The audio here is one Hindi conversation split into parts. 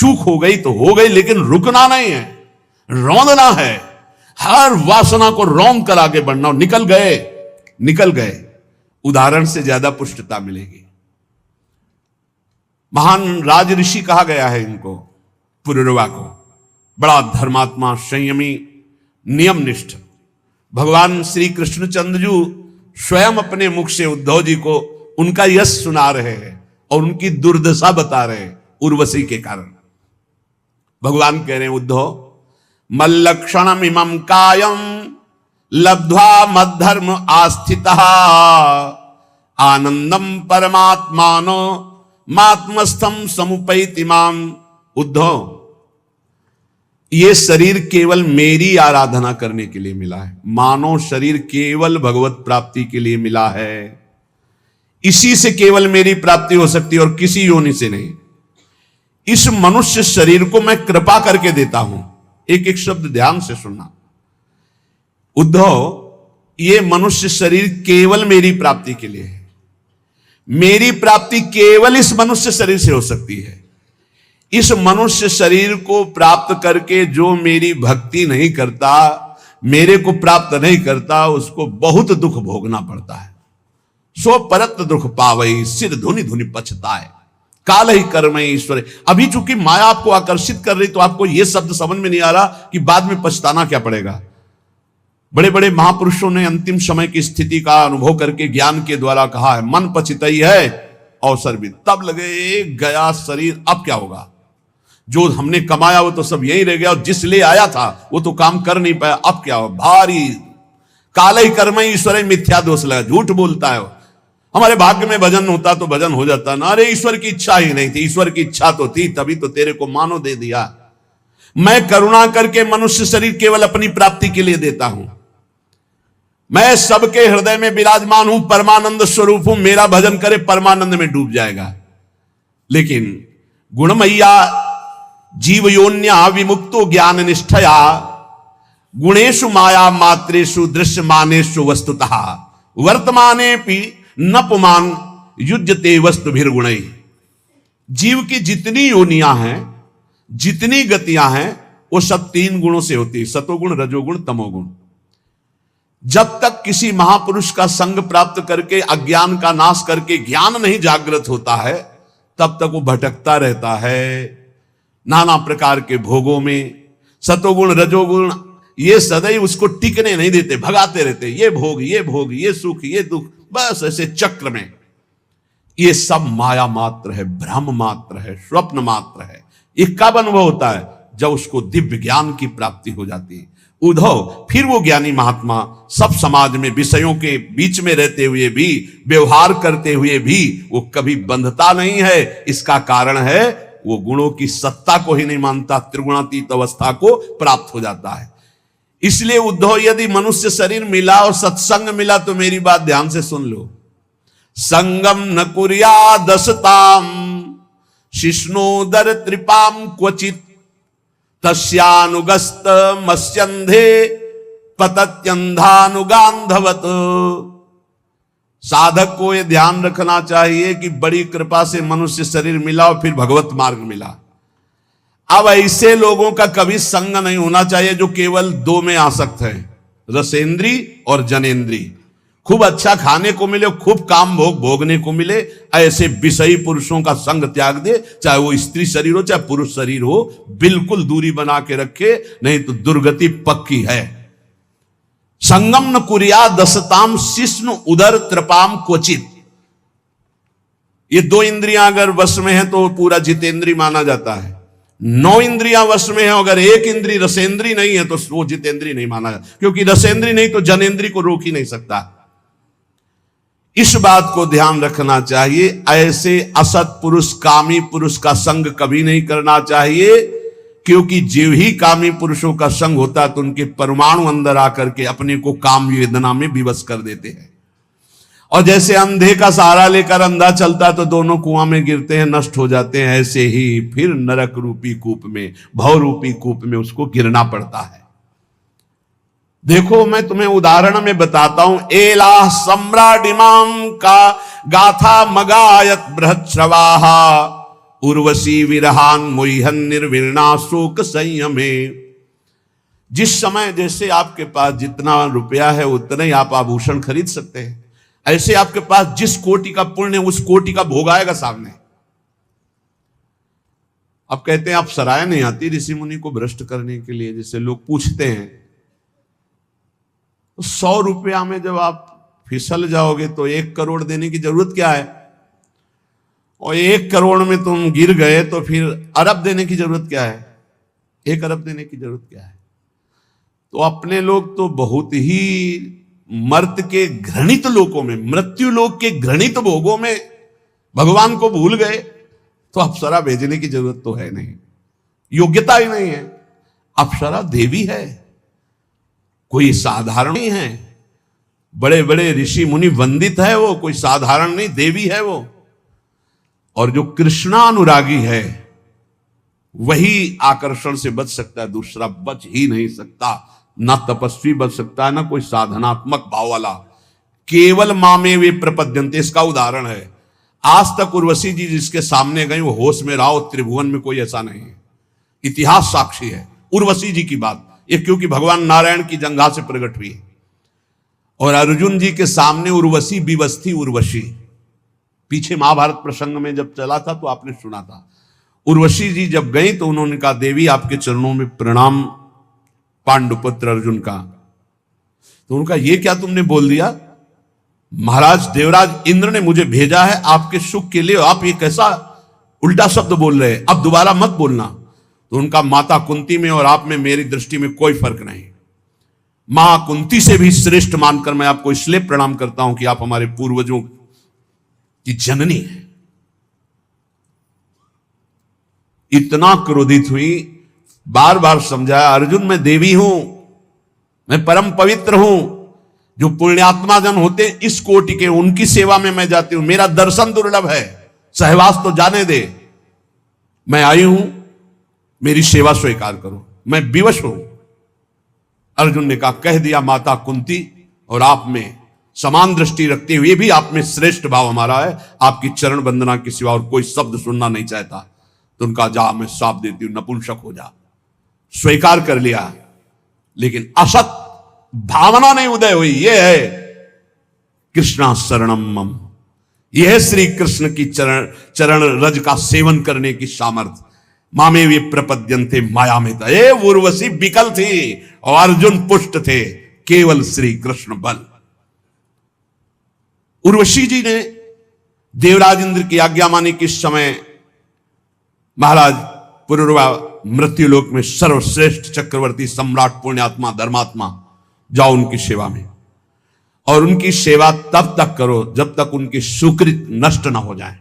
चूक हो गई तो हो गई, लेकिन रुकना नहीं है, रौंदना है, हर वासना को रौंद कर आगे बढ़ना। निकल गए, उदाहरण से ज्यादा पुष्टता मिलेगी। महान राज ऋषि कहा गया है इनको, पुरुरवा को, बड़ा धर्मात्मा, संयमी, नियमनिष्ठ। भगवान श्री कृष्णचंद्र जी स्वयं अपने मुख से उद्धव जी को उनका यश सुना रहे हैं और उनकी दुर्दशा बता रहे हैं उर्वशी के कारण। भगवान कह रहे हैं, उद्धव मल्लक्षणम इमं कायम लब्ध्वा मद्धर्म आस्थितः आनंदम परमात्मानो मात्मस्थम समुपैति माम। उद्धव, ये शरीर केवल मेरी आराधना करने के लिए मिला है। मानव शरीर केवल भगवत प्राप्ति के लिए मिला है, इसी से केवल मेरी प्राप्ति हो सकती है और किसी योनि से नहीं। इस मनुष्य शरीर को मैं कृपा करके देता हूं। एक एक शब्द ध्यान से सुनना। उद्धव, ये मनुष्य शरीर केवल मेरी प्राप्ति के लिए है। मेरी प्राप्ति केवल इस मनुष्य शरीर से हो सकती है। इस मनुष्य शरीर को प्राप्त करके जो मेरी भक्ति नहीं करता, मेरे को प्राप्त नहीं करता, उसको बहुत दुख भोगना पड़ता है। सो परत दुख पावई सिर धुनि धुनि पछताए काल ही कर्म ईश्वर। अभी चूंकि माया आपको आकर्षित कर रही तो आपको यह शब्द समझ में नहीं आ रहा कि बाद में पछताना क्या पड़ेगा। बड़े बड़े महापुरुषों ने अंतिम समय की स्थिति का अनुभव करके ज्ञान के द्वारा कहा है, मन पछितई है अवसर भी तब लगे गया शरीर, अब क्या होगा। जो हमने कमाया वो तो सब यही रह गया, और जिस लिए आया था वो तो काम कर नहीं पाया, अब क्या हो। भारी काल ही कर्म ईश्वर मिथ्या दोष लगा, झूठ बोलता है वो। हमारे भाग्य में भजन होता तो भजन हो जाता ना। अरे ईश्वर की इच्छा ही नहीं थी, ईश्वर की इच्छा तो थी, तभी तो तेरे को मानो दे दिया। मैं करुणा करके मनुष्य शरीर केवल अपनी प्राप्ति के लिए देता हूं। मैं सबके हृदय में विराजमान हूं, परमानंद स्वरूप हूं। मेरा भजन करे परमानंद में डूब जाएगा। लेकिन गुणमय्या जीव योन्या विमुक्तो ज्ञान निष्ठया गुणेशु माया मात्रेषु दृश्यमानेषु वस्तुतः वर्तमाने पि न पुमान युज्यते वस्तु भीर्गुणै। जीव की जितनी योनियां हैं, जितनी गतियां हैं, वो सब तीन गुणों से होती है, सतोगुण, रजोगुण, तमोगुण। जब तक किसी महापुरुष का संग प्राप्त करके अज्ञान का नाश करके ज्ञान नहीं जागृत होता है, तब तक वो भटकता रहता है नाना प्रकार के भोगों में। सतोगुण, रजोगुण ये सदैव उसको टिकने नहीं देते, भगाते रहते। ये भोग, ये भोग, ये सुख, ये दुख, बस ऐसे चक्र में। ये सब माया मात्र है, भ्रम मात्र है, स्वप्न मात्र है। ये कब अनुभव होता है? जब उसको दिव्य ज्ञान की प्राप्ति हो जाती है। उद्धव, फिर वो ज्ञानी महात्मा सब समाज में विषयों के बीच में रहते हुए भी, व्यवहार करते हुए भी वो कभी बंधता नहीं है। इसका कारण है वो गुणों की सत्ता को ही नहीं मानता, त्रिगुणातीत अवस्था को प्राप्त हो जाता है। इसलिए उद्धव, यदि मनुष्य शरीर मिला और सत्संग मिला तो मेरी बात ध्यान से सुन लो। संगम न कुर्या दसताम शिष्णोदर त्रिपाम क्वचित तस्यानुगस्त मस्यंधे पतत्यंधानुगांधवत। साधक को यह ध्यान रखना चाहिए कि बड़ी कृपा से मनुष्य शरीर मिला और फिर भगवत मार्ग मिला। अब ऐसे लोगों का कभी संग नहीं होना चाहिए जो केवल दो में आसक्त है, रसेंद्री और जनेंद्री। खूब अच्छा खाने को मिले, खूब काम भोग भोगने को मिले, ऐसे विषयी पुरुषों का संग त्याग दे। चाहे वो स्त्री शरीर हो चाहे पुरुष शरीर हो, बिल्कुल दूरी बना के रखे, नहीं तो दुर्गति पक्की है। संगम न कुर्या दसताम शिष्णु उदर त्रिपाम क्वचित। ये दो इंद्रियां अगर वश में है तो पूरा जितेंद्री माना जाता है। 9 इंद्रियां वश में है, अगर एक इंद्री रसेंद्री नहीं है तो वो जितेंद्री नहीं माना जाता, क्योंकि रसेंद्री नहीं तो जनेंद्री को रोक ही नहीं सकता। इस बात को ध्यान रखना चाहिए। ऐसे असत पुरुष, कामी पुरुष का संग कभी नहीं करना चाहिए, क्योंकि जीव ही कामी पुरुषों का संग होता है तो उनके परमाणु अंदर आकर के अपने को काम वेदना में विवश कर देते हैं। और जैसे अंधे का सहारा लेकर अंधा चलता है तो दोनों कुआं में गिरते हैं, नष्ट हो जाते हैं, ऐसे ही फिर नरक रूपी कूप में, भव रूपी कूप में उसको गिरना पड़ता है। देखो, मैं तुम्हें उदाहरण में बताता हूं। एला सम्राट इमाम का गाथा मगायत बृहच्छ्रवाहा उर्वशी विरहान मोहन निर्विरणा शोक संयमे। जिस समय जैसे आपके पास जितना रुपया है उतना ही आप आभूषण खरीद सकते हैं, ऐसे आपके पास जिस कोटि का पुण्य उस कोटि का भोग आएगा सामने। अब कहते हैं आप सराय नहीं आती ऋषि मुनि को भ्रष्ट करने के लिए, जैसे लोग पूछते हैं तो 100 रुपया में जब आप फिसल जाओगे तो 1 करोड़ देने की जरूरत क्या है, और 1 करोड़ में तुम गिर गए तो फिर अरब देने की जरूरत क्या है, 1 अरब देने की जरूरत क्या है। तो अपने लोग तो बहुत ही मर्त के घृणित लोकों में, मृत्यु लोक के घृणित भोगों में भगवान को भूल गए, तो अप्सरा भेजने की जरूरत तो है नहीं, योग्यता ही नहीं है। अप्सरा देवी है, कोई साधारण नहीं है, बड़े बड़े ऋषि मुनि वंदित है वो, कोई साधारण नहीं, देवी है वो। और जो कृष्णानुरागी है वही आकर्षण से बच सकता है, दूसरा बच ही नहीं सकता। ना तपस्वी बच सकता है, ना कोई साधनात्मक भाव वाला। केवल मामे वे प्रपद्यंते, इसका उदाहरण है। आज तक उर्वशी जी जिसके सामने गई वो होश में रहा, त्रिभुवन में कोई ऐसा नहीं है। इतिहास साक्षी है उर्वशी जी की बात, ये क्योंकि भगवान नारायण की जंघा से प्रकट हुई है। और अर्जुन जी के सामने उर्वशी विवस्थी उर्वशी, पीछे महाभारत प्रसंग में जब चला था तो आपने सुना था। उर्वशी जी जब गई तो उन्होंने कहा देवी आपके चरणों में प्रणाम, पांडुपुत्र अर्जुन का। तो उनका ये क्या तुमने बोल दिया, महाराज देवराज इंद्र ने मुझे भेजा है आपके सुख के लिए, आप ये कैसा उल्टा शब्द बोल रहे हैं, अब दोबारा मत बोलना। तो उनका माता कुंती में और आप में मेरी दृष्टि में कोई फर्क नहीं, मां कुंती से भी श्रेष्ठ मानकर मैं आपको इसलिए प्रणाम करता हूं कि आप हमारे पूर्वजों की जननी है। इतना क्रोधित हुई, बार बार समझाया अर्जुन मैं देवी हूं, मैं परम पवित्र हूं, जो पुण्यात्मा जन होते इस कोटि के उनकी सेवा में मैं जाती हूं, मेरा दर्शन दुर्लभ है, सहवास तो जाने दे, मैं आई हूं, मेरी सेवा स्वीकार करो, मैं विवश हूं। अर्जुन ने कहा कह दिया माता कुंती, और आप में समान दृष्टि रखते हुए भी आप में श्रेष्ठ भाव हमारा है, आपकी चरण वंदना के सिवा और कोई शब्द सुनना नहीं चाहता। तो उनका जा मैं साफ देती हूं, नपुंसक हो जा, स्वीकार कर लिया। लेकिन असत भावना नहीं उदय हुई, यह है कृष्णा शरणम मम, यह है श्री कृष्ण की चरण रज का सेवन करने की सामर्थ्य। मामे वे प्रपद्यन्ते माया में था, ये उर्वशी विकल थी और अर्जुन पुष्ट थे, केवल श्री कृष्ण बल। उर्वशी जी ने देवराज इंद्र की आज्ञा मानी कि इस समय महाराज पुरुरवा मृत्युलोक में सर्वश्रेष्ठ चक्रवर्ती सम्राट पुण्यात्मा धर्मात्मा, जाओ उनकी सेवा में, और उनकी सेवा तब तक करो जब तक उनकी सुकृत नष्ट ना हो जाए।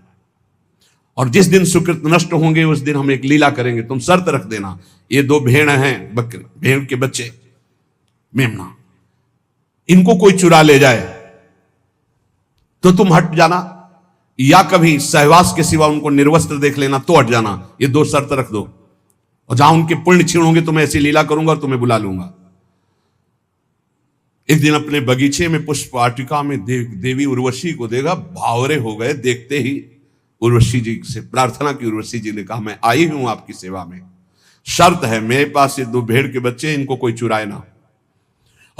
और जिस दिन सुकृत नष्ट होंगे उस दिन हम एक लीला करेंगे, तुम शर्त रख देना, ये 2 भेड़ हैं, बकरे भेड़ के बच्चे मेमना, इनको कोई चुरा ले जाए तो तुम हट जाना, या कभी सहवास के सिवा उनको निर्वस्त्र देख लेना तो हट जाना। ये 2 शर्त रख दो, और जहां उनके पुण्य क्षीण होंगे तो मैं ऐसी लीला करूंगा और तुम्हें बुला लूंगा। एक दिन अपने बगीचे में पुष्प वाटिका में देवी उर्वशी को देखा, भावरे हो गए। देखते ही उर्वशी जी से प्रार्थना की, उर्वशी जी ने कहा मैं आई हूं आपकी सेवा में, शर्त है मेरे पास ये 2 भेड़ के बच्चे, इनको कोई चुराए ना,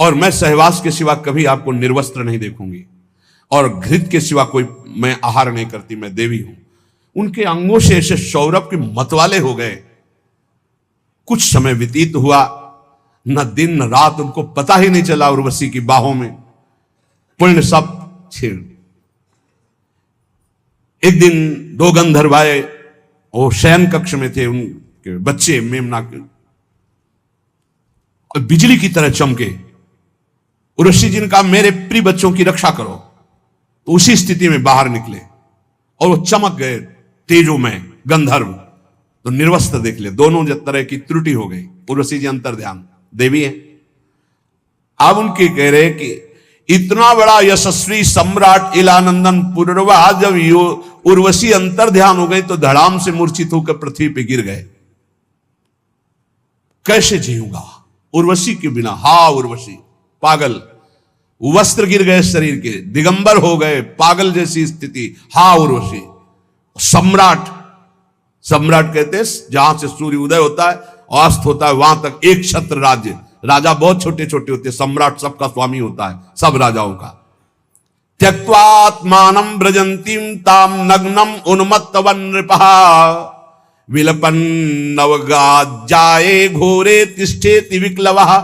और मैं सहवास के सिवा कभी आपको निर्वस्त्र नहीं देखूंगी, और घृत के सिवा कोई मैं आहार नहीं करती, मैं देवी हूं। उनके अंगों से ऐसे सौरभ के मतवाले हो गए। कुछ समय व्यतीत हुआ, न दिन न रात उनको पता ही नहीं चला, उर्वशी की बाहों में पुण्य सब छीण। एक दिन 2 गंधर्व आए, वो शयन कक्ष में थे, उनके बच्चे मेमना के बिजली की तरह चमके। उर्वशी जी ने कहा मेरे प्रिय बच्चों की रक्षा करो, तो उसी स्थिति में बाहर निकले और वो चमक गए तेजो में गंधर्व, तो निर्वस्त्र देख ले, दोनों तरह की त्रुटि हो गई। उर्वशी जी अंतर ध्यान देवी है। अब उनके कह रहे कि इतना बड़ा यशस्वी सम्राट इलानंदन पुरुरवा जब उर्वशी अंतर ध्यान हो गई तो धड़ाम से मूर्छित होकर पृथ्वी पे गिर गए। कैसे जीऊंगा उर्वशी के बिना, हा उर्वशी पागल, वस्त्र गिर गए शरीर के, दिगंबर हो गए, पागल जैसी स्थिति, हा उर्वशी। सम्राट सम्राट कहते हैं जहां से सूर्य उदय होता है और अस्त होता है वहां तक एक छत्र राज्य। राजा बहुत छोटे छोटे होते हैं, सम्राट सबका स्वामी होता है, सब राजाओं का। त्यक्त्वात्मानं ब्रजंतीम ताम नग्नम उन्मत्तवन नृपः विलपन नवगाज्जाये घोरे तिष्ठेति विक्लवः।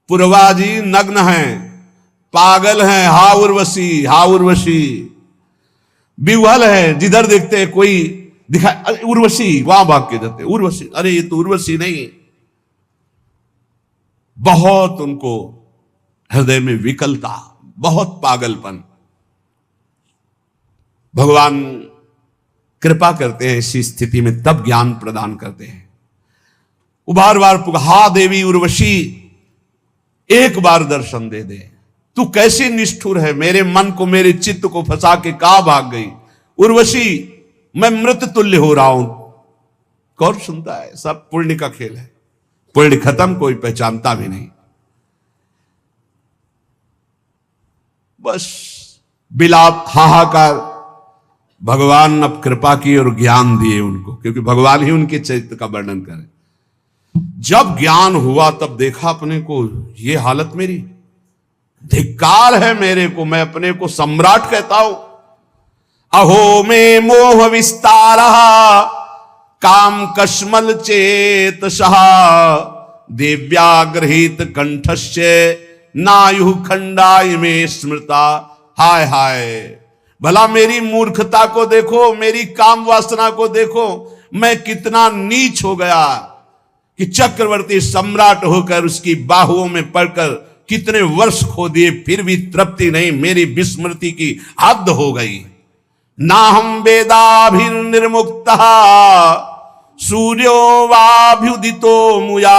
पुरवाजी नग्न हैं, पागल हैं, हा उर्वशी विह्वल है, जिधर देखते हैं कोई दिखाई उर्वशी, वहां भाग के जाते उर्वशी, अरे ये तो उर्वशी नहीं। बहुत उनको हृदय में विकलता, बहुत पागलपन। भगवान कृपा करते हैं इसी स्थिति में, तब ज्ञान प्रदान करते हैं। वो बार बार हा देवी उर्वशी, एक बार दर्शन दे दे। तू कैसी निष्ठुर है, मेरे मन को मेरे चित्त को फंसा के कहां भाग गई उर्वशी, मैं मृत तुल्य हो रहा हूं। कौन सुनता है, सब पुण्य का खेल है, पुण्य खत्म कोई पहचानता भी नहीं। बस बिलाप हाहाकार। भगवान अब कृपा की और ज्ञान दिए उनको, क्योंकि भगवान ही उनके चरित्र का वर्णन करे। जब ज्ञान हुआ तब देखा अपने को, ये हालत मेरी, धिक्कार है मेरे को, मैं अपने को सम्राट कहता हूं। अहो में मोह विस्तार काम कश्मल चेतसः दिव्याग्रहित कंठस्य नायु खंडाय में स्मृता। हाय हाय, भला मेरी मूर्खता को देखो, मेरी काम वासना को देखो, मैं कितना नीच हो गया कि चक्रवर्ती सम्राट होकर उसकी बाहुओं में पड़कर कितने वर्ष खो दिए, फिर भी तृप्ति नहीं, मेरी विस्मृति की हद हो गई। ना हम वेदाभिर्निर्मुक्तः सूर्यो वाभ्युदितो मुया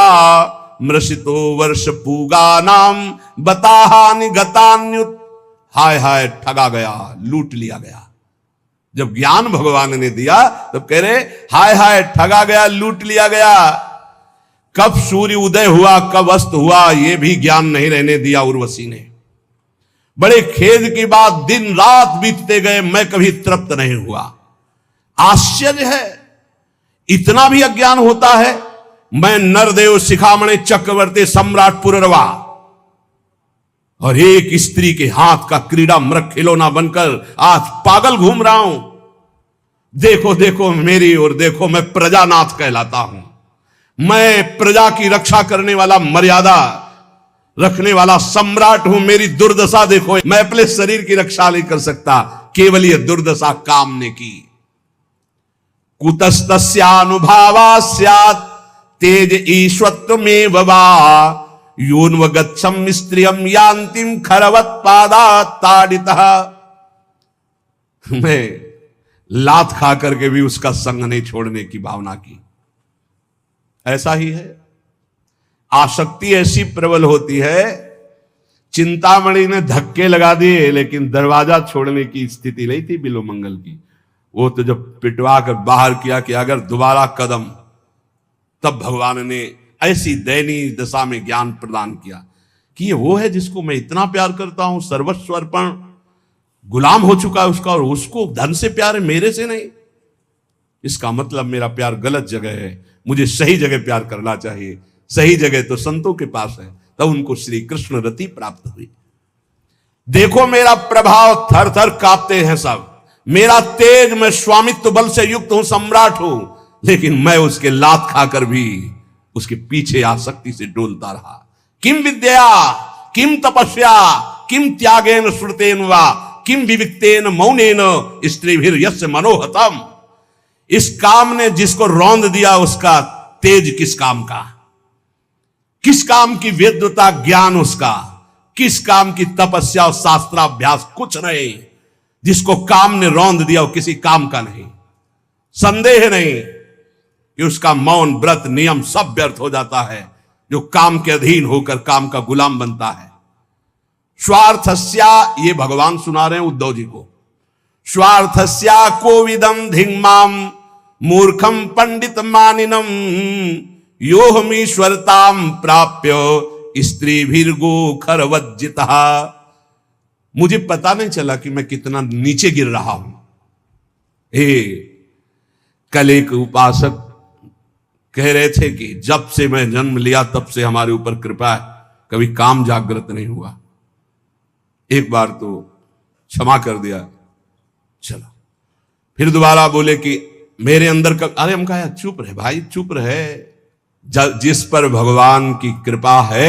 मृषितो वर्ष पूगानाम बताहानि गतान्युत। हाय हाय, ठगा गया, लूट लिया गया। जब ज्ञान भगवान ने दिया तब कह रहे हाय हाय, ठगा गया, लूट लिया गया। कब सूर्य उदय हुआ, कब अस्त हुआ, यह भी ज्ञान नहीं रहने दिया उर्वशी ने। बड़े खेद की बात, दिन रात बीतते गए, मैं कभी तृप्त नहीं हुआ। आश्चर्य है, इतना भी अज्ञान होता है। मैं नरदेव शिखामणि चक्रवर्ती सम्राट पुररवा और एक स्त्री के हाथ का क्रीड़ा मृग खिलौना बनकर आज पागल घूम रहा हूं। देखो देखो मेरी ओर देखो, मैं प्रजानाथ कहलाता हूं, मैं प्रजा की रक्षा करने वाला, मर्यादा रखने वाला सम्राट हूं। मेरी दुर्दशा देखो, मैं अपने शरीर की रक्षा नहीं कर सकता, केवल यह दुर्दशा काम ने की। कुतस्तस्यानुभावा स्यात् तेज ईश्वत्व में वा योन्वगच्छम स्त्रियम यान्तिम खरवत पादा ताड़ितः। मैं लात खा करके भी उसका संग नहीं छोड़ने की भावना की। ऐसा ही है, आसक्ति ऐसी प्रबल होती है। चिंतामणि ने धक्के लगा दिए, लेकिन दरवाजा छोड़ने की स्थिति नहीं थी बिलोमंगल की। वो तो जब पिटवा कर बाहर किया कि अगर दोबारा कदम, तब भगवान ने ऐसी दयनीय दशा में ज्ञान प्रदान किया कि ये वो है जिसको मैं इतना प्यार करता हूं, सर्वस्व अर्पण गुलाम हो चुका है उसका, और उसको धन से प्यार है, मेरे से नहीं। इसका मतलब मेरा प्यार गलत जगह है, मुझे सही जगह प्यार करना चाहिए। सही जगह तो संतों के पास है। तब उनको श्री कृष्ण रति प्राप्त हुई। देखो मेरा प्रभाव, थर थर कांपते हैं सब, मेरा तेज, मैं स्वामित्व बल से युक्त हूं, सम्राट हूं, लेकिन मैं उसके लात खाकर भी उसके पीछे आसक्ति से डोलता रहा। किम विद्या, किम तपस्या, किम त्यागेन श्रुतेन वा किम विविक्तेन मौनेन स्त्रीभिर यस्य मनोहतम। इस काम ने जिसको रौंद दिया, उसका तेज किस काम का, किस काम की वेद्यता ज्ञान उसका, किस काम की तपस्या और शास्त्राभ्यास, कुछ नहीं। जिसको काम ने रौंद दिया वो किसी काम का नहीं। संदेह नहीं कि उसका मौन व्रत नियम सब व्यर्थ हो जाता है, जो काम के अधीन होकर काम का गुलाम बनता है। स्वार्थस्या, ये भगवान सुना रहे हैं उद्धव जी को, स्वार्थस्या कोविदम धिंगमाम मूर्खम पंडित मानिनम योहमीश्वरताम प्राप्य स्त्री भीर्गो खरवज्जिता। मुझे पता नहीं चला कि मैं कितना नीचे गिर रहा हूं। कल एक उपासक कह रहे थे कि जब से मैं जन्म लिया तब से हमारे ऊपर कृपा है, कभी काम जागृत नहीं हुआ, एक बार तो क्षमा कर दिया, चलो। फिर दोबारा बोले कि मेरे अंदर का, अरे हम कहा चुप रहे भाई, चुप रहे। जिस पर भगवान की कृपा है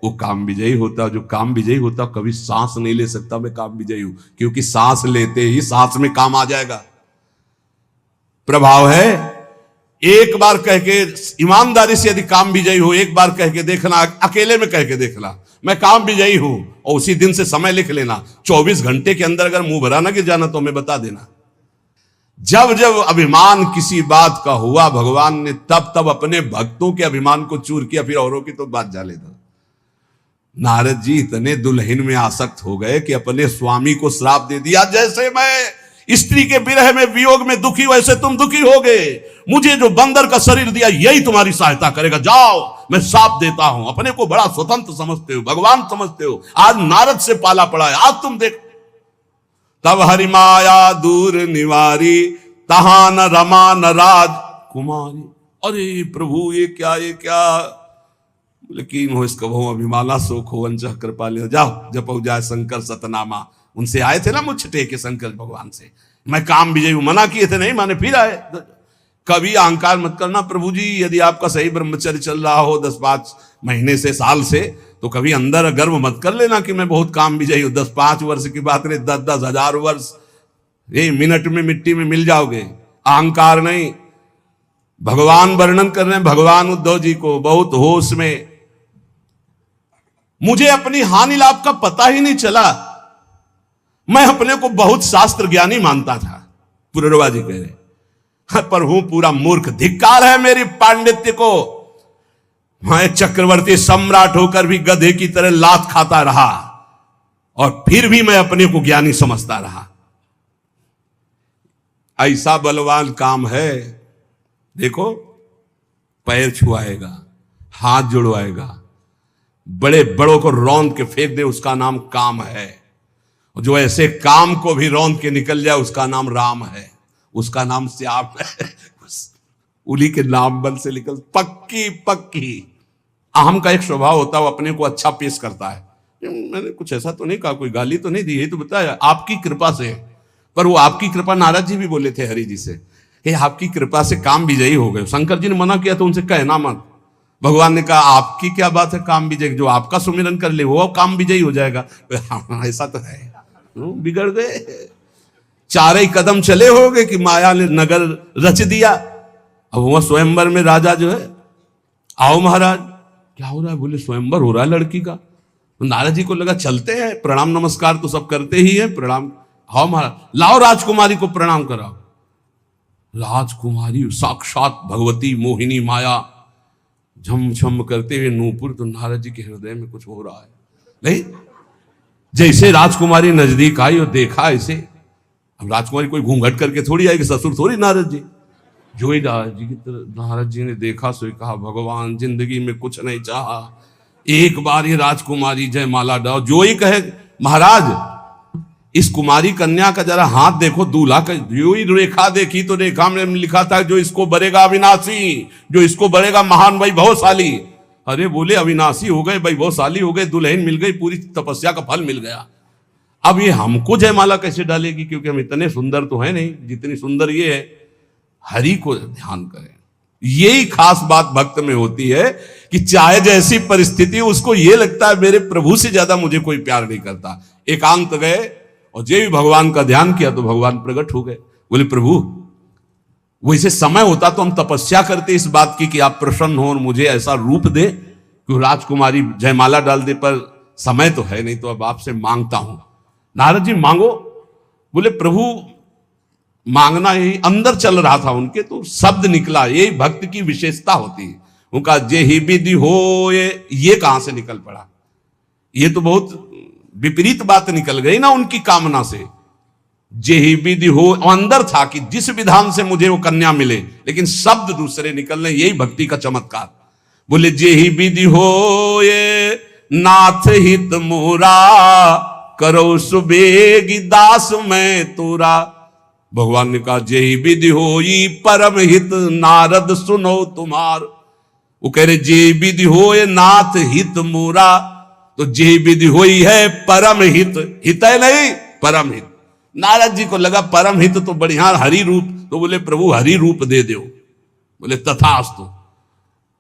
वो काम विजयी होता, जो काम विजयी होता कभी सांस नहीं ले सकता मैं काम विजयी हूं, क्योंकि सांस लेते ही सांस में काम आ जाएगा, प्रभाव है। एक बार कह के ईमानदारी से यदि काम विजयी हो, एक बार कह के देखना, अकेले में कह के देखना मैं काम विजयी हूं, और उसी दिन से समय लिख लेना, 24 घंटे के अंदर अगर मुंह भरा ना गिर जाना तो हमें बता देना। जब जब अभिमान किसी बात का हुआ, भगवान ने तब तब अपने भक्तों के अभिमान को चूर किया, फिर औरों की तो बात जाले दो। नारद जी इतने दुल्हन में आसक्त हो गए कि अपने स्वामी को श्राप दे दिया, जैसे मैं स्त्री के विरह में वियोग में दुखी वैसे तुम दुखी होगे, मुझे जो बंदर का शरीर दिया यही तुम्हारी सहायता करेगा, जाओ मैं श्राप देता हूं। अपने को बड़ा स्वतंत्र समझते हो, भगवान समझते हो, आज नारद से पाला पड़ा है, आज तुम देखो। तब हरि माया दूर निवारी, तहां न रमा न राज कुमारी। अरे प्रभु ये क्या लेकिन हो इसका बहु अभिमाना शोक हो अंजह कृपा ले, जाओ जपो जाए शंकर सतनामा। उनसे आए थे ना मुझ टेके शंकर भगवान से, मैं काम विजय हूं, मना किए थे नहीं माने, फिर आए। कभी अहंकार मत करना, प्रभु जी यदि आपका सही ब्रह्मचर्य चल रहा हो 10-5 महीने से, साल से, तो कभी अंदर गर्व मत कर लेना कि मैं बहुत काम विजयी हूं। 10-5 वर्ष की बात नहीं, 10-10 हजार वर्ष, ये मिनट में मिट्टी में मिल जाओगे। अहंकार नहीं, भगवान वर्णन कर रहे हैं भगवान उद्धव जी को बहुत होश में, मुझे अपनी हानि लाभ का पता ही नहीं चला, मैं अपने को बहुत शास्त्र ज्ञानी मानता था। पुररवा जी कह रहे, पर हूं पूरा मूर्ख, धिक्कार है मेरी पांडित्य को, मैं चक्रवर्ती सम्राट होकर भी गधे की तरह लात खाता रहा और फिर भी मैं अपने को ज्ञानी समझता रहा। ऐसा बलवान काम है, देखो पैर छुआएगा, हाथ जुड़वाएगा, बड़े बड़ों को रौंद के फेंक दे, उसका नाम काम है। जो ऐसे काम को भी रौंद के निकल जाए उसका नाम राम है, उसका नाम श्याम है। उली के नाम बल से निकल, पक्की अहम का एक स्वभाव होता है, वो अपने को अच्छा पेश करता है। मैंने कुछ ऐसा तो नहीं कहा, कोई गाली तो नहीं दी, यही तो बताया आपकी कृपा से। पर वो आपकी कृपा नारद जी भी बोले थे हरि जी से कि आपकी कृपा से काम विजयी हो गए। शंकर जी ने मना किया तो उनसे कहना मत, भगवान ने कहा आपकी क्या बात है काम विजय, जो आपका सुमिरन कर ले वो काम विजयी हो जाएगा। ऐसा तो है, बिगड़ गए, 4 कदम चले हो गए कि माया ने नगर रच दिया। अब वहां स्वयंवर में राजा जो है, आओ महाराज क्या हो रहा है, बोले स्वयंवर हो रहा है लड़की का। तो नारद जी को लगा चलते हैं, प्रणाम नमस्कार तो सब करते ही है, प्रणाम, आओ महाराज, लाओ राजकुमारी को प्रणाम कराओ। राजकुमारी साक्षात भगवती मोहिनी माया झम करते हुए नूपुर, तो नारद जी के हृदय में कुछ हो रहा है नहीं। जैसे राजकुमारी नजदीक आई और देखा ऐसे, अब राजकुमारी कोई घूंघट करके थोड़ी आएगी, ससुर थोड़ी नारद जी, जो ही नारद जी की तरफ, नारद जी ने देखा सो कहा भगवान जिंदगी में कुछ नहीं चाहा, एक बार ये राजकुमारी जयमाला डालो। जो ही कहे महाराज इस कुमारी कन्या का जरा हाथ देखो, दूल्हा का, जो ही रेखा देखी तो रेखा में लिखा था जो इसको बरेगा अविनाशी, जो इसको बरेगा महान वैभवशाली। अरे बोले अविनाशी हो गए, वैभवशाली हो गए, दुल्हन मिल गई, पूरी तपस्या का फल मिल गया। अब ये हमको जयमाला कैसे डालेगी, क्योंकि हम इतने सुंदर तो है नहीं जितनी सुंदर ये है। हरि को ध्यान करें, यही खास बात भक्त में होती है कि चाहे जैसी परिस्थिति, उसको ये लगता है मेरे प्रभु से ज्यादा मुझे कोई प्यार नहीं करता। एकांत गए और जो भी भगवान का ध्यान किया तो भगवान प्रकट हो गए। बोले प्रभु वैसे समय होता तो हम तपस्या करते इस बात की कि आप प्रसन्न हो और मुझे ऐसा रूप दे कि राजकुमारी जयमाला डाल दे, पर समय तो है नहीं, तो अब आपसे मांगता हूं। नारद जी मांगो। बोले प्रभु मांगना यही अंदर चल रहा था उनके, तो शब्द निकला, यही भक्त की विशेषता होती है। उनका जे ही विधि हो, ये कहां से निकल पड़ा, ये तो बहुत विपरीत बात निकल गई ना उनकी कामना से। जे ही विधि हो अंदर था कि जिस विधान से मुझे वो कन्या मिले, लेकिन शब्द दूसरे निकलने, यही भक्ति का चमत्कार। बोले जे ही विधि हो ये नाथ हित मोरा, करो सुबेगी दास मैं तोरा। भगवान ने कहा जेहि विधि होई परम हित नारद सुनो तुम्हार। वो कह रहे जे विधि होए नाथ हित मोरा, तो जे विधि होई है परम हित, हित है नहीं परम हित। नारद जी को लगा परम हित तो बढ़िया हरि रूप, तो बोले प्रभु हरि रूप दे दो। बोले तथास्तु।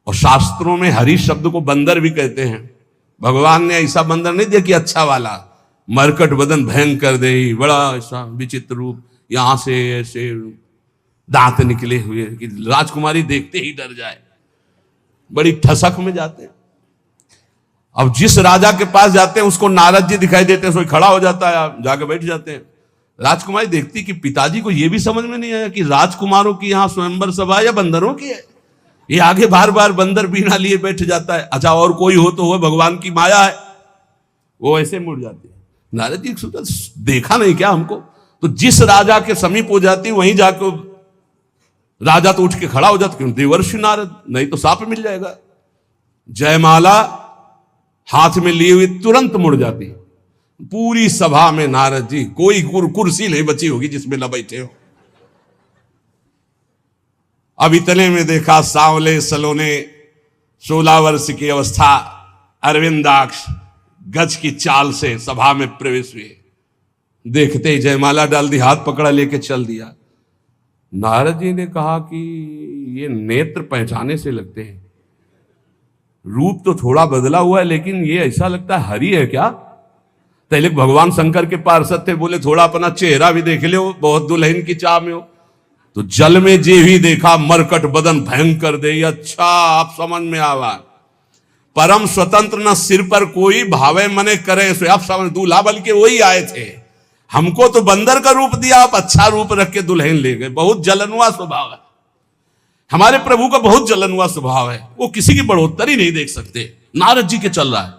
और शास्त्रों में हरि शब्द को बंदर भी कहते हैं। भगवान ने ऐसा बंदर नहीं दिया कि अच्छा वाला, मरकट बदन भयंकर दे, बड़ा ऐसा विचित्र रूप, यहां से ऐसे दांत निकले हुए कि राजकुमारी देखते ही डर जाए, बड़ी ठसक में जाते हैं। अब जिस राजा के पास जाते हैं उसको नारद जी दिखाई देते हैं, सोई खड़ा हो जाता है, जाके बैठ जाते हैं। राजकुमारी देखती कि पिताजी को यह भी समझ में नहीं आया कि राजकुमारों की यहां स्वयंवर सभा या बंदरों की है। ये आगे बार बार बंदर बीना लिए बैठ जाता है। अच्छा और कोई हो तो हो, भगवान की माया है। वो ऐसे मुड़ जाती है। नारद जी सोचा देखा नहीं क्या हमको? तो जिस राजा के समीप हो जाती वहीं जाकर राजा तो उठ के खड़ा हो जाता, क्यों देवर्षि नारद, नहीं तो साप मिल जाएगा। जयमाला हाथ में लिए हुए तुरंत मुड़ जाती। पूरी सभा में नारद जी, कोई कुर्सी नहीं बची होगी जिसमें न बैठे हो। अब इतने में देखा सांवले सलोने 16 वर्ष की अवस्था अरविंदाक्ष गज की चाल से सभा में प्रवेश हुए। देखते ही जयमाला डाल दी, हाथ पकड़ा लेके चल दिया। नारद जी ने कहा कि ये नेत्र पहचाने से लगते हैं, रूप तो थोड़ा बदला हुआ है लेकिन ये ऐसा लगता है हरि है क्या? पहले भगवान शंकर के पार्षद थे, बोले थोड़ा अपना चेहरा भी देख लो, बहुत दुल्हन की चाह में हो। तो जल में जे ही देखा मरकट बदन भयंकर दे। अच्छा आप समझ में आवा, परम स्वतंत्र न सिर पर कोई भावे मने करे सो। आप समझ, दूल्हा बल के वही आए थे, हमको तो बंदर का रूप दिया, आप अच्छा रूप रख के दुल्हन ले गए। बहुत जलनुआ स्वभाव है हमारे प्रभु का, बहुत जलनुआ स्वभाव है। वो किसी की बढ़ोत्तरी नहीं देख सकते। नारद जी के चल रहा है,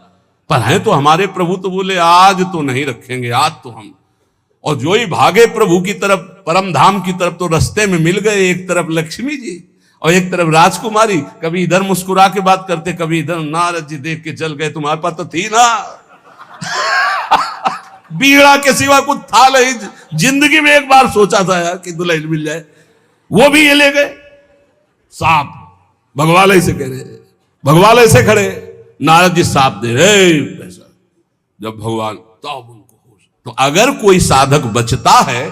पर है तो हमारे प्रभु तो बोले आज तो नहीं रखेंगे, आज तो हम। और जो ही भागे प्रभु की तरफ, परम धाम की तरफ, तो रास्ते में मिल गए। एक तरफ लक्ष्मी जी और एक तरफ राजकुमारी। कभी इधर मुस्कुरा के बात करते, कभी इधर। नारद जी देख के चल गए, तुम्हारे पास तो थी ना बीड़ा के सिवा कुछ था नहीं। जिंदगी में एक बार सोचा था यार कि दुल्हन मिल जाए, वो भी ये ले गए। सांप भगवान ऐसे कह रहे, भगवान ऐसे खड़े, नारद जी सांप दे रहे पैसा। जब भगवान तब उनको होश। तो अगर कोई साधक बचता है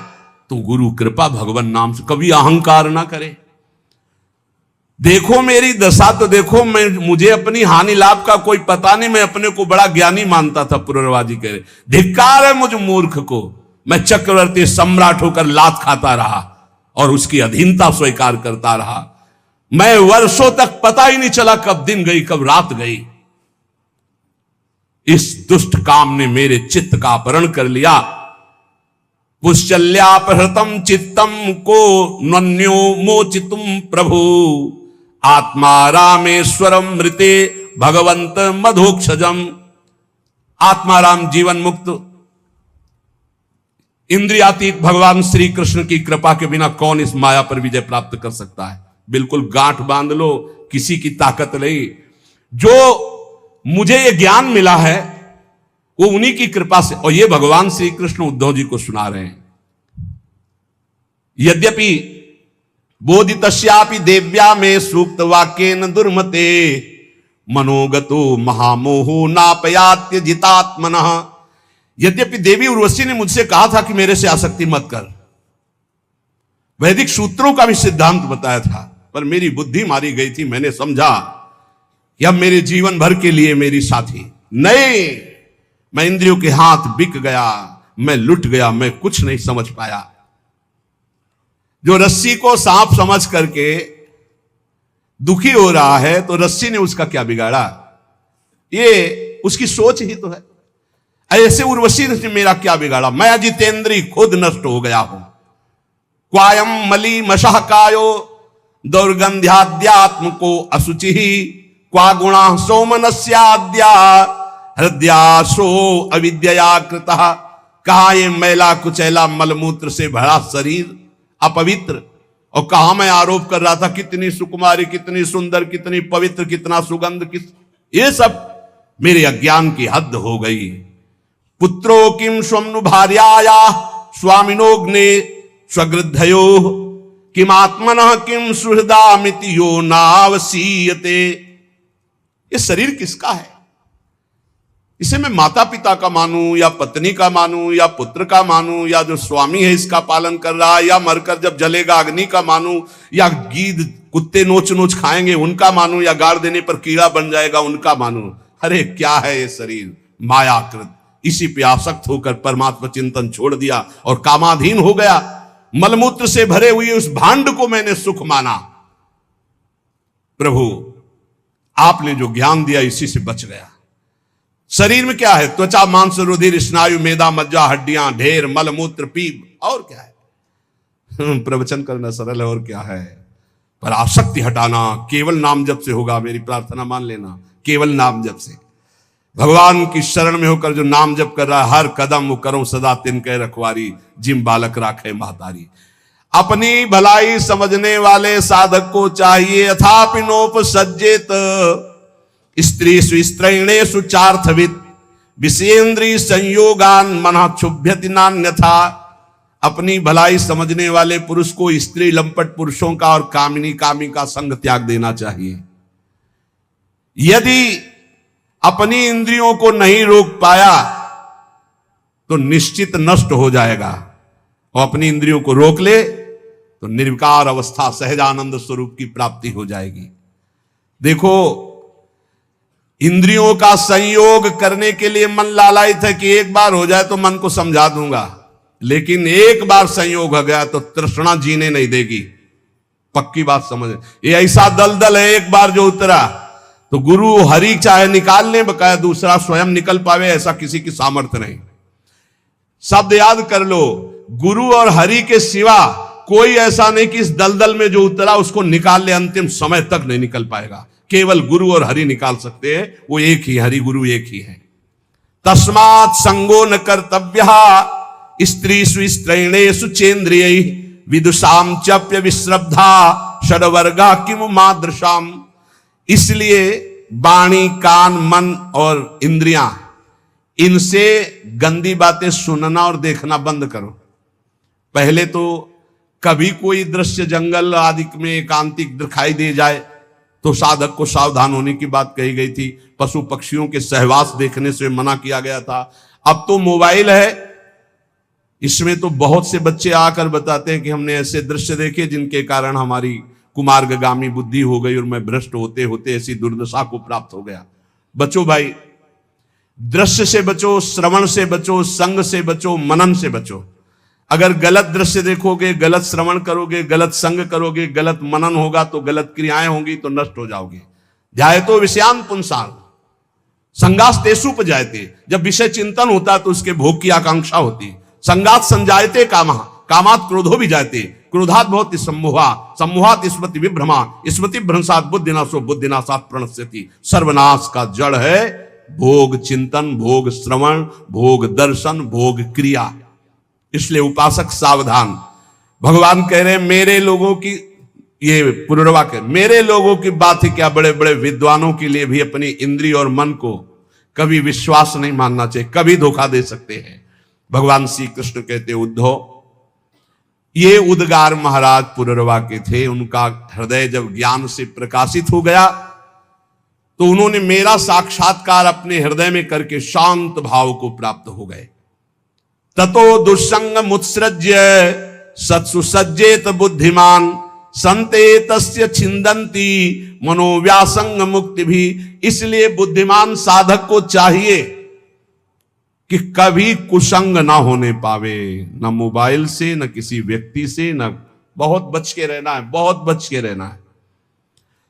तो गुरु कृपा भगवान नाम से, कभी अहंकार ना करे। देखो मेरी दशा तो देखो, मुझे अपनी हानि लाभ का कोई पता नहीं, मैं अपने को बड़ा ज्ञानी मानता था। पुरवाजी कह रहे, धिक्कार है मुझ मूर्ख को, मैं चक्रवर्ती सम्राट होकर लात खाता रहा और उसकी अधीनता स्वीकार करता रहा। मैं वर्षों तक पता ही नहीं चला कब दिन गई कब रात गई। इस दुष्ट काम ने मेरे चित्त का अपहरण कर लिया। पुश्चल्यापहृतम चित्तम को नन्यो मोचितुम प्रभु, आत्मा रामेश्वरम मृते भगवंत मधोक्षजम। आत्मा राम जीवन मुक्त इंद्रियातीत भगवान श्री कृष्ण की कृपा के बिना कौन इस माया पर विजय प्राप्त कर सकता है? बिल्कुल गांठ बांध लो, किसी की ताकत नहीं। जो मुझे ये ज्ञान मिला है वो उन्हीं की कृपा से। और ये भगवान श्री कृष्ण उद्धव जी को सुना रहे हैं। यद्यपि बोधितस्यापि देव्या में सूक्त वाक्येन दुर्मते, मनोगतो महामोहो नापयात्य जितात्मनः। यद्यपि देवी उर्वशी ने मुझसे कहा था कि मेरे से आसक्ति मत कर, वैदिक सूत्रों का भी सिद्धांत बताया था, पर मेरी बुद्धि मारी गई थी। मैंने समझा कि अब मेरे जीवन भर के लिए मेरी साथी नहीं। मैं इंद्रियों के हाथ बिक गया, मैं लुट गया, मैं कुछ नहीं समझ पाया। जो रस्सी को सांप समझ करके दुखी हो रहा है, तो रस्सी ने उसका क्या बिगाड़ा? ये उसकी सोच ही तो है। ऐसे उर्वशी ने मेरा क्या बिगाड़ा? मैं अजितेंद्री खुद नष्ट हो गया हूं। क्वायम मली मशः कायो दौर्गंध्याद्यात्म को अशुचि, क्वा गुणा सोमनस्याद्या हृदयाशो अविद्या कृतः। कहा ये मैला कुचैला मलमूत्र से भरा शरीर अपवित्र, और कहा मैं आरोप कर रहा था कितनी सुकुमारी, कितनी सुंदर, कितनी पवित्र, कितना सुगंध, किस ये सब मेरे अज्ञान की हद हो गई। पुत्रो किम स्वम्नु भार्याया स्वामिनोग्ने स्वगृद्धयो किमात्मनः किम सुहृदामिति यो नावसीयते। ये शरीर किसका है? इसे मैं माता पिता का मानूं या पत्नी का मानूं या पुत्र का मानूं या जो स्वामी है इसका पालन कर रहा है, या मरकर जब जलेगा अग्नि का मानूं, या गीद कुत्ते नोच नोच खाएंगे उनका मानूं, या गाड़ देने पर कीड़ा बन जाएगा उनका मानूं। अरे क्या है ये शरीर? मायाकृत। इसी पे आसक्त होकर परमात्मा चिंतन छोड़ दिया और कामाधीन हो गया। मलमूत्र से भरे हुए उस भांड को मैंने सुख माना। प्रभु आपने जो ज्ञान दिया इसी से बच गया। शरीर में क्या है? त्वचा, मांस, रुधिर, स्नायु, मेदा, मज्जा, हड्डियां, ढेर, मलमूत्र, पीप, और क्या है? प्रवचन करना सरल है, और क्या है? पर आसक्ति हटाना केवल नाम जप से होगा। मेरी प्रार्थना मान लेना, केवल नाम जप से। भगवान की शरण में होकर जो नाम जप कर रहा है, हर कदम वो करो सदा तिनके रखवारी, जिम बालक राखे महतारी। अपनी भलाई समझने वाले साधक को चाहिए अथापि नोपसज्जेत स्त्रीषु स्त्रैणेषु चार्थविद विषयेन्द्रिय संयोगान मनः क्षुभ्यति नान्यथा। अपनी भलाई समझने वाले पुरुष को स्त्री लंपट पुरुषों का और कामिनी कामी का संग त्याग देना चाहिए। यदि अपनी इंद्रियों को नहीं रोक पाया तो निश्चित नष्ट हो जाएगा, और अपनी इंद्रियों को रोक ले तो निर्विकार अवस्था सहजानंद स्वरूप की प्राप्ति हो जाएगी। देखो, इंद्रियों का संयोग करने के लिए मन लालायित है कि एक बार हो जाए तो मन को समझा दूंगा, लेकिन एक बार संयोग हो गया तो तृष्णा जीने नहीं देगी। पक्की बात समझ। ये ऐसा दलदल है, एक बार जो उतरा तो गुरु हरि चाहे निकाल ले, बकाया दूसरा स्वयं निकल पावे, ऐसा किसी की सामर्थ्य नहीं। शब्द याद कर लो, गुरु और हरि के सिवा कोई ऐसा नहीं कि इस दलदल में जो उतरा उसको निकाल ले, अंतिम समय तक नहीं निकल पाएगा। केवल गुरु और हरि निकाल सकते हैं, वो एक ही, हरि गुरु एक ही है। तस्मात् संगो न कर्तव्यः स्त्रीषु स्त्रैणेषु चेन्द्रियैः विदुषाम चप्य विश्रब्धा षड्वर्गा किमु मादृशाम। इसलिए वाणी, कान, मन और इंद्रियां, इनसे गंदी बातें सुनना और देखना बंद करो। पहले तो कभी कोई दृश्य जंगल आदि में एकांतिक दिखाई दे जाए तो साधक को सावधान होने की बात कही गई थी। पशु पक्षियों के सहवास देखने से मना किया गया था। अब तो मोबाइल है, इसमें तो बहुत से बच्चे आकर बताते हैं कि हमने ऐसे दृश्य देखे जिनके कारण हमारी कुमार्गगामी बुद्धि हो गई और मैं भ्रष्ट होते होते ऐसी दुर्दशा को प्राप्त हो गया। बचो भाई, दृश्य से बचो, श्रवण से बचो, संग से बचो, मनन से बचो। अगर गलत दृश्य देखोगे, गलत श्रवण करोगे, गलत संग करोगे, गलत मनन होगा तो गलत क्रियाएं होंगी तो नष्ट हो जाओगे। ध्यायतो विषयान पुंसान संगास तेषुप जायते। जब विषय चिंतन होता है तो उसके भोग की आकांक्षा होती। संगात संजायते कामः कामात क्रोधो भी जायते क्रोधात भवति सम्मोहा सम्मोहात स्मृति विभ्रमा स्मृति भ्रंशात बुद्धिनाशो बुद्धिनाशात प्रणश्यति। सर्वनाश का जड़ है भोग चिंतन, भोग श्रवण, भोग दर्शन, भोग क्रिया। इसलिए उपासक सावधान। भगवान कह रहे हैं मेरे लोगों की, ये पुनर्वाक्य, मेरे लोगों की बात ही क्या, बड़े बड़े विद्वानों के लिए भी अपनी इंद्रिय और मन को कभी विश्वास नहीं मानना चाहिए, कभी धोखा दे सकते हैं। भगवान श्री कृष्ण कहते उद्धव, ये उद्गार महाराज पुनर्वाक्य थे। उनका हृदय जब ज्ञान से प्रकाशित हो गया तो उन्होंने मेरा साक्षात्कार अपने हृदय में करके शांत भाव को प्राप्त हो गए। ततो दुस्संग मुत्सृज्य सत्सु सज्जेत बुद्धिमान संते तस्य छिंदंती मनोव्यासंग मुक्ति भी। इसलिए बुद्धिमान साधक को चाहिए कि कभी कुसंग ना होने पावे, न मोबाइल से, न किसी व्यक्ति से, न, बहुत बच के रहना है, बहुत बच के रहना है।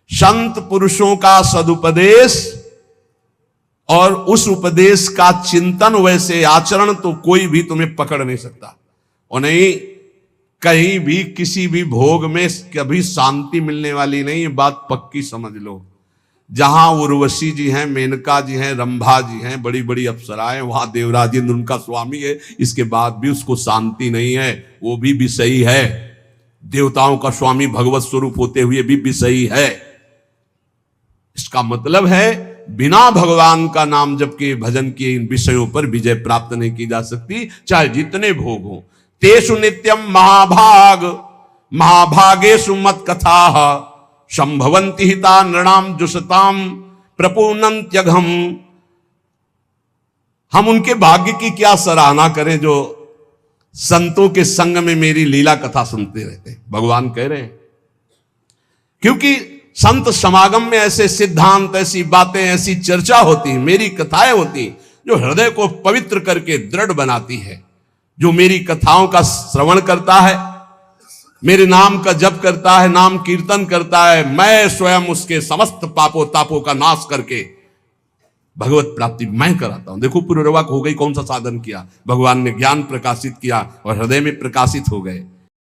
संत पुरुषों का सदुपदेश और उस उपदेश का चिंतन, वैसे आचरण तो कोई भी तुम्हें पकड़ नहीं सकता। और नहीं, कहीं भी किसी भी भोग में कभी शांति मिलने वाली नहीं, ये बात पक्की समझ लो। जहां उर्वशी जी हैं, मेनका जी हैं, रंभा जी हैं, बड़ी बड़ी अप्सराएं, वहां देवराज इंद्र उनका स्वामी है, इसके बाद भी उसको शांति नहीं है, वो भी विषयी है। देवताओं का स्वामी भगवत स्वरूप होते हुए भी विषयी है। इसका मतलब है बिना भगवान का नाम जप के, भजन किए इन विषयों पर विजय प्राप्त नहीं की जा सकती, चाहे जितने भोग हो, तेषु नित्यम महाभाग महाभागेषु मत कथा संभवंति हिता नृणाम जुसताम प्रपूर्णंत्यघम। हम उनके भाग्य की क्या सराहना करें जो संतों के संग में मेरी लीला कथा सुनते रहते हैं, भगवान कह रहे हैं। क्योंकि संत समागम में ऐसे सिद्धांत, ऐसी बातें, ऐसी चर्चा होती, मेरी कथाएं होती जो हृदय को पवित्र करके दृढ़ बनाती है। जो मेरी कथाओं का श्रवण करता है, मेरे नाम का जप करता है, नाम कीर्तन करता है, मैं स्वयं उसके समस्त पापों तापों का नाश करके भगवत प्राप्ति मैं कराता हूं। देखो पुरुरवा हो गई, कौन सा साधन किया, भगवान ने ज्ञान प्रकाशित किया और हृदय में प्रकाशित हो गए।